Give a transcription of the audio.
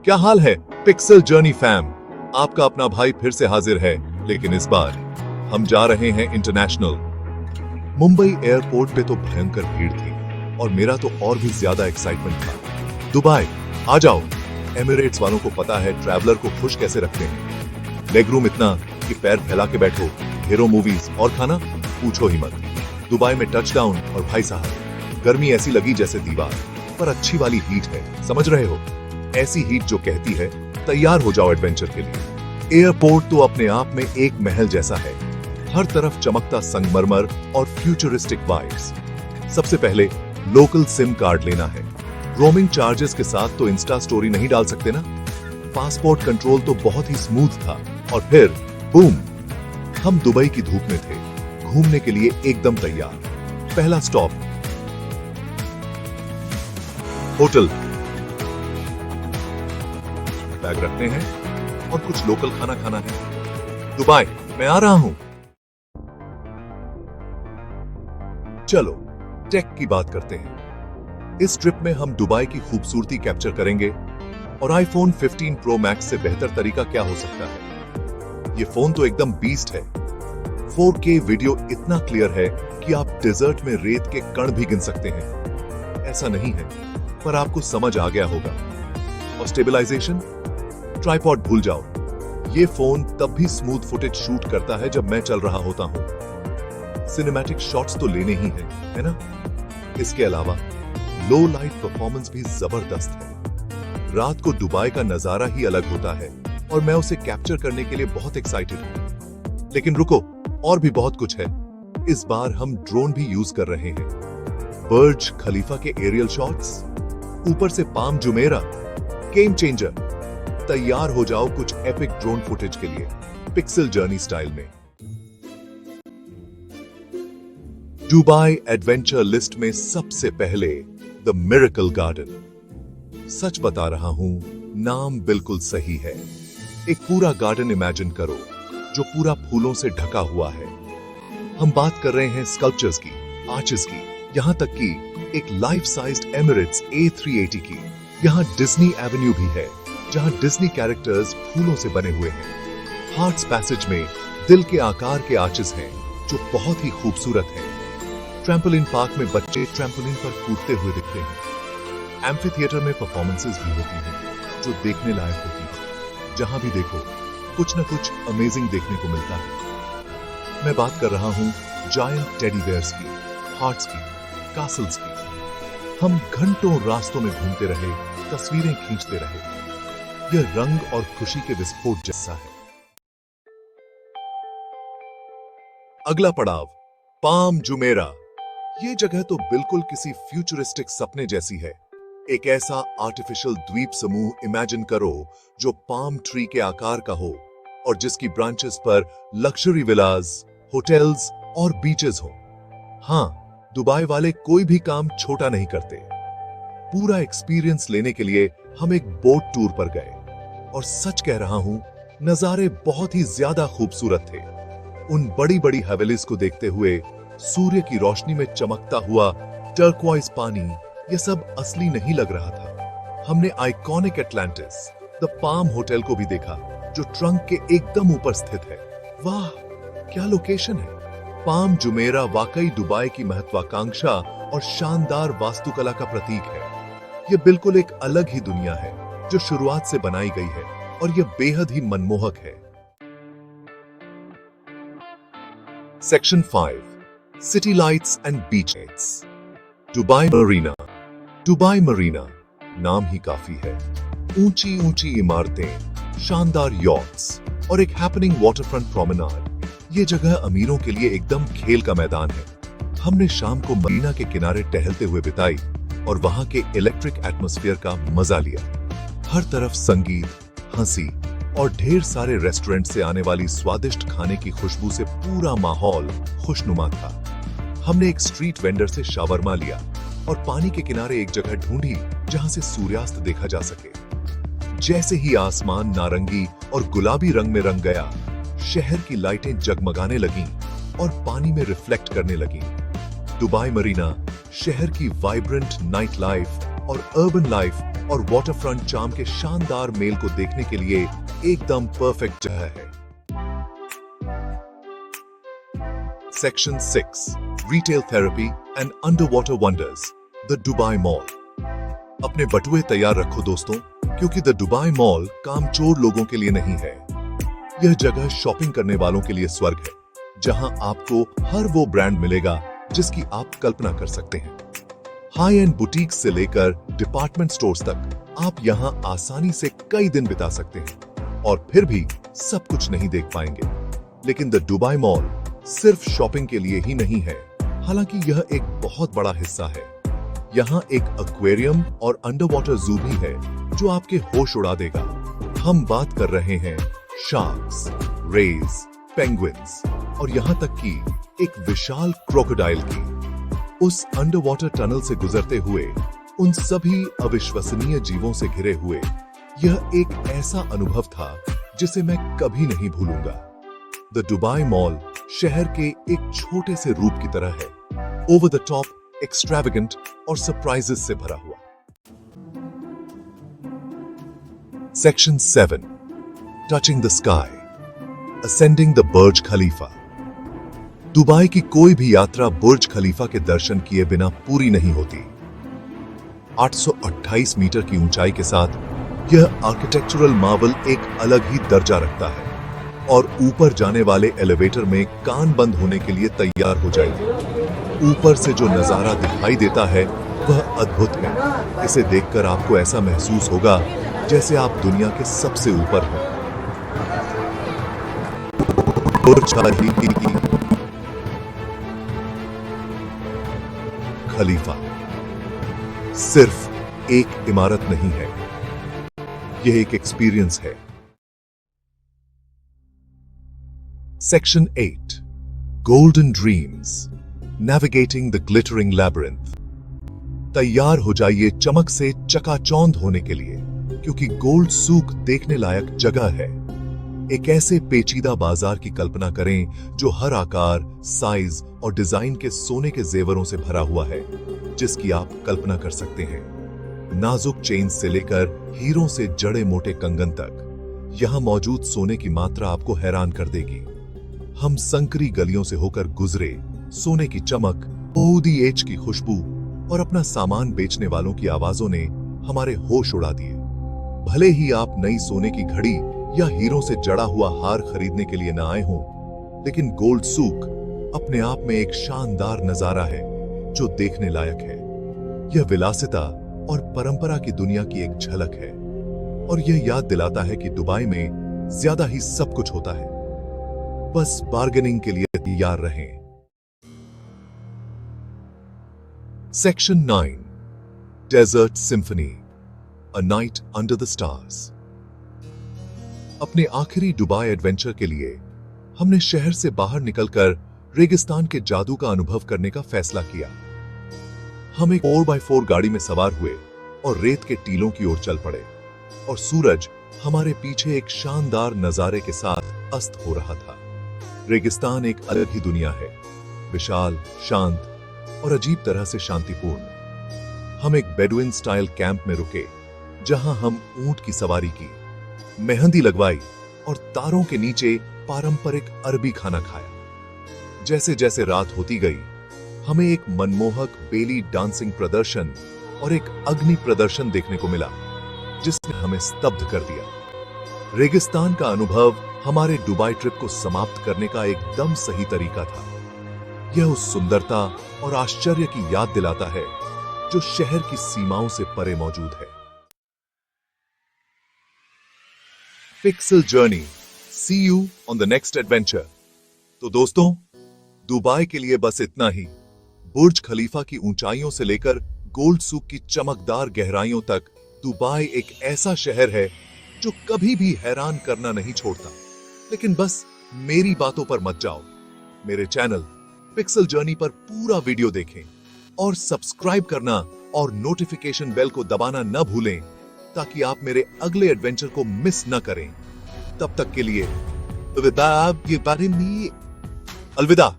क्या हाल है pixel journey fam. आपका अपना भाई फिर से हाजिर है, लेकिन इस बार हम जा रहे हैं इंटरनेशनल। मुंबई एयरपोर्ट पे तो भयंकर भीड़ थी और मेरा तो और भी ज्यादा एक्साइटमेंट था। दुबई आ जाओ। एमिरेट्स वालों को पता है ट्रैवलर को खुश कैसे रखते हैं। लेग रूम इतना कि पैर फैला के बैठो, हीरो मूवीज और खाना पूछो ही मत। दुबई में टचडाउन और भाई साहब गर्मी ऐसी लगी जैसे दीवार, पर अच्छी वाली हीट है, समझ रहे हो? ऐसी हीट जो कहती है तैयार हो जाओ एडवेंचर के लिए। एयरपोर्ट तो अपने आप में एक महल जैसा है, हर तरफ चमकता संगमरमर और फ्यूचरिस्टिक वाइब्स। सबसे पहले लोकल सिम कार्ड लेना है। रोमिंग चार्जेस के साथ तो इंस्टा स्टोरी नहीं डाल सकते ना। पासपोर्ट कंट्रोल तो बहुत ही स्मूथ था और फिर बूम, हम दुबई की धूप में थे, घूमने के लिए एकदम तैयार। पहला स्टॉप होटल। बैग रखते हैं और कुछ लोकल खाना खाना है। दुबई मैं आ रहा हूं। चलो टेक की बात करते हैं। इस ट्रिप में हम दुबई की खूबसूरती कैप्चर करेंगे और आईफोन 15 प्रो मैक्स से बेहतर तरीका क्या हो सकता है। ये फोन तो एकदम बीस्ट है। 4K वीडियो इतना क्लियर है कि आप डेजर्ट में रेत के कण भी गिन सकते हैं। ऐसा नहीं है, पर आपको समझ आ गया होगा। और स्टेबलाइजेशन, ट्राइपॉड भूल जाओ। ये फोन तब भी स्मूथ फुटेज शूट करता है जब मैं चल रहा होता हूं। सिनेमैटिक शॉट्स तो लेने ही हैं, है ना? इसके अलावा लो लाइट परफॉर्मेंस भी जबरदस्त है। रात को दुबई का नजारा ही अलग होता है और मैं उसे कैप्चर करने के लिए बहुत एक्साइटेड हूं। लेकिन रुको, और भी बहुत कुछ है। इस बार हम ड्रोन भी यूज कर रहे हैं। बर्ज खलीफा के एरियल शॉट्स, ऊपर से पाम जुमेरा, गेम चेंजर। तैयार हो जाओ कुछ एपिक ड्रोन फुटेज के लिए, पिक्सल जर्नी स्टाइल में। दुबई एडवेंचर लिस्ट में सबसे पहले द मिरेकल गार्डन। सच बता रहा हूं, नाम बिल्कुल सही है। एक पूरा गार्डन इमेजिन करो जो पूरा फूलों से ढका हुआ है। हम बात कर रहे हैं स्कल्पचर्स की, आर्चेस की, यहां तक कि एक लाइफ साइज्ड एमिरेट्स A380 की। यहां डिज्नी एवेन्यू भी है, जहां डिज्नी कैरेक्टर्स फूलों से बने हुए हैं। हार्ट्स पैसेज में दिल के आकार के आर्चेस हैं जो बहुत ही खूबसूरत हैं। ट्रैम्पोलिन पार्क में बच्चे ट्रैम्पोलिन पर कूदते हुए दिखते हैं। एम्फी थिएटर में परफॉर्मेंसेस भी होती हैं जो देखने लायक होती हैं। जहां भी देखो कुछ न कुछ अमेजिंग देखने को मिलता है। मैं बात कर रहा हूं जायंट टेडी बेयर्स की, हार्ट्स की, कासल्स की। हम घंटों रास्तों में घूमते रहे, तस्वीरें खींचते रहे। यह रंग और खुशी के विस्फोट जैसा है। अगला पड़ाव पाम जुमेरा। ये जगह तो बिल्कुल किसी फ्यूचरिस्टिक सपने जैसी है। एक ऐसा आर्टिफिशियल द्वीप समूह इमेजिन करो जो पाम ट्री के आकार का हो और जिसकी ब्रांचेस पर लग्जरी विलास, होटल्स और बीचेस हो। हाँ, दुबई वाले कोई भी काम छोटा नहीं करते। पूरा एक्सपीरियंस लेने के लिए हम एक बोट टूर पर गए और सच कह रहा हूं, नजारे बहुत ही ज्यादा खूबसूरत थे। उन बड़ी बड़ी हवेलीज को देखते हुए, सूर्य की रोशनी में चमकता हुआ टर्क्वाइज पानी, यह सब असली नहीं लग रहा था। हमने iconic Atlantis, the palm hotel को भी देखा जो ट्रंक के एकदम ऊपर स्थित है। वाह, क्या लोकेशन है! पाम जुमेरा वाकई दुबई की महत्वाकांक्षा और शानदार वास्तुकला का प्रतीक है। यह बिल्कुल एक अलग ही दुनिया है जो शुरुआत से बनाई गई है और यह बेहद ही मनमोहक है। Section 5, city lights and beaches. Dubai Marina. Dubai Marina नाम ही काफी है। ऊंची ऊंची इमारतें, शानदार यॉट्स और एक हैपनिंग वाटरफ्रंट प्रोमेनाड। ये जगह अमीरों के लिए एकदम खेल का मैदान है। हमने शाम को मरीना के किनारे टहलते हुए बिताई और वहां के इलेक्ट्रिक एटमॉस्फेयर का मजा लिया। हर तरफ संगीत, हंसी और ढेर सारे रेस्टोरेंट से आने वाली स्वादिष्ट खाने की खुशबू से पूरा माहौल खुशनुमा था। हमने एक स्ट्रीट वेंडर से शावरमा लिया और पानी के किनारे एक जगह ढूंढी जहां से सूर्यास्त देखा जा सके। जैसे ही आसमान नारंगी और गुलाबी रंग में रंग गया, शहर की लाइटें जगमगाने लगीं और पानी में रिफ्लेक्ट करने लगीं। दुबई मरीना शहर की वाइब्रेंट नाइट लाइफ और अर्बन लाइफ और वाटरफ्रंट चार्म के शानदार मेल को देखने के लिए एकदम परफेक्ट जगह है। Section 6 retail therapy and underwater wonders, the Dubai mall. अपने बटुए तैयार रखो दोस्तों, क्योंकि द दुबई मॉल कामचोर लोगों के लिए नहीं है। यह जगह शॉपिंग करने वालों के लिए स्वर्ग है, जहां आपको हर वो ब्रांड मिलेगा जिसकी आप कल्पना कर सकते हैं। हाई एंड बुटीक से लेकर डिपार्टमेंट स्टोर्स तक आप यहां आसानी से कई दिन बिता सकते हैं और फिर भी सब कुछ नहीं देख पाएंगे। लेकिन द दुबई मॉल सिर्फ शॉपिंग के लिए ही नहीं है, हालांकि यह एक बहुत बड़ा हिस्सा है। यहाँ एक एक्वेरियम और अंडरवाटर जू भी है जो आपके होश उड़ा देगा। हम बात कर रहे हैं शार्क्स, रेज, पेंगुइन्स और यहाँ तक कि एक विशाल क्रोकोडाइल की। उस अंडरवाटर टनल से गुजरते हुए उन सभी अविश्वसनीय जीवों से घिरे हुए यह एक ऐसा अनुभव था जिसे मैं कभी नहीं भूलूंगा। द दुबई मॉल शहर के एक छोटे से रूप की तरह है, ओवर द टॉप, एक्स्ट्रावेगेंट और सरप्राइजेस से भरा हुआ। Section 7 touching the sky, ascending the Burj Khalifa. Dubai की कोई भी यात्रा बुर्ज खलीफा के दर्शन किए बिना पूरी नहीं होती। 828 मीटर की ऊंचाई के साथ यह आर्किटेक्चरल मार्वल एक अलग ही दर्जा रखता है और ऊपर जाने वाले एलिवेटर में कान बंद होने के लिए तैयार हो जाइए। ऊपर से जो नजारा दिखाई देता है वह अद्भुत है। इसे देखकर आपको ऐसा महसूस होगा जैसे आप दुनिया के सबसे ऊपर हो। बुर्ज खलीफा सिर्फ एक इमारत नहीं है, यह एक एक्सपीरियंस है। Section 8 golden dreams, navigating the glittering labyrinth. तैयार हो जाइए चमक से चकाचौंध होने के लिए, क्योंकि गोल्ड सूक देखने लायक जगह है। एक ऐसे पेचीदा बाजार की कल्पना करें जो हर आकार, साइज और डिजाइन के सोने के जेवरों से भरा हुआ है जिसकी आप कल्पना कर सकते हैं। नाजुक चेन से लेकर हीरों से जड़े मोटे कंगन तक यहां मौजूद सोने की मात्रा आपको हैरान कर देगी। हम संकरी गलियों से होकर गुजरे, सोने की चमक, ओदी एच की खुशबू और अपना सामान बेचने वालों की आवाजों ने हमारे होश उड़ा दिए। भले ही आप नई सोने की घड़ी या हीरों से जड़ा हुआ हार खरीदने के लिए न आए हों, लेकिन गोल्ड सूक अपने आप में एक शानदार नजारा है जो देखने लायक है। यह विलासिता और परंपरा की दुनिया की एक झलक है और यह याद दिलाता है कि दुबई में ज्यादा ही सब कुछ होता है, बस बार्गेनिंग के लिए तैयार रहें। Section 9 desert symphony, a night under the stars. अपने आखिरी दुबई एडवेंचर के लिए हमने शहर से बाहर निकलकर रेगिस्तान के जादू का अनुभव करने का फैसला किया। हम एक 4x4 गाड़ी में सवार हुए और रेत के टीलों की ओर चल पड़े और सूरज हमारे पीछे एक शानदार नजारे के साथ अस्त हो रहा था। रेगिस्तान एक अलग ही दुनिया है, विशाल, शांत और अजीब तरह से शांतिपूर्ण। हम एक बेडुइन स्टाइल कैंप में रुके जहां हम ऊंट की सवारी की, मेहंदी लगवाई और तारों के नीचे पारंपरिक अरबी खाना खाया। जैसे जैसे रात होती गई, हमें एक मनमोहक बेली डांसिंग प्रदर्शन और एक अग्नि प्रदर्शन देखने को मिला जिसने हमें स्तब्ध कर दिया। रेगिस्तान का अनुभव हमारे दुबई ट्रिप को समाप्त करने का एकदम सही तरीका था। यह उस सुंदरता और आश्चर्य की याद दिलाता है जो शहर की सीमाओं से परे मौजूद है। Pixel journey, see you on the next adventure. तो दोस्तों, दुबई के लिए बस इतना ही। बुर्ज खलीफा की ऊंचाइयों से लेकर गोल्ड सूक की चमकदार गहराइयों तक दुबई एक ऐसा शहर है जो कभी भी हैरान करना नहीं छोड़ता। लेकिन बस मेरी बातों पर मत जाओ। मेरे चैनल पिक्सल जर्नी पर पूरा वीडियो देखें और सब्सक्राइब करना और नोटिफिकेशन बेल को दबाना न भूलें ताकि आप मेरे अगले एडवेंचर को मिस न करें। तब तक के लिए अलविदा।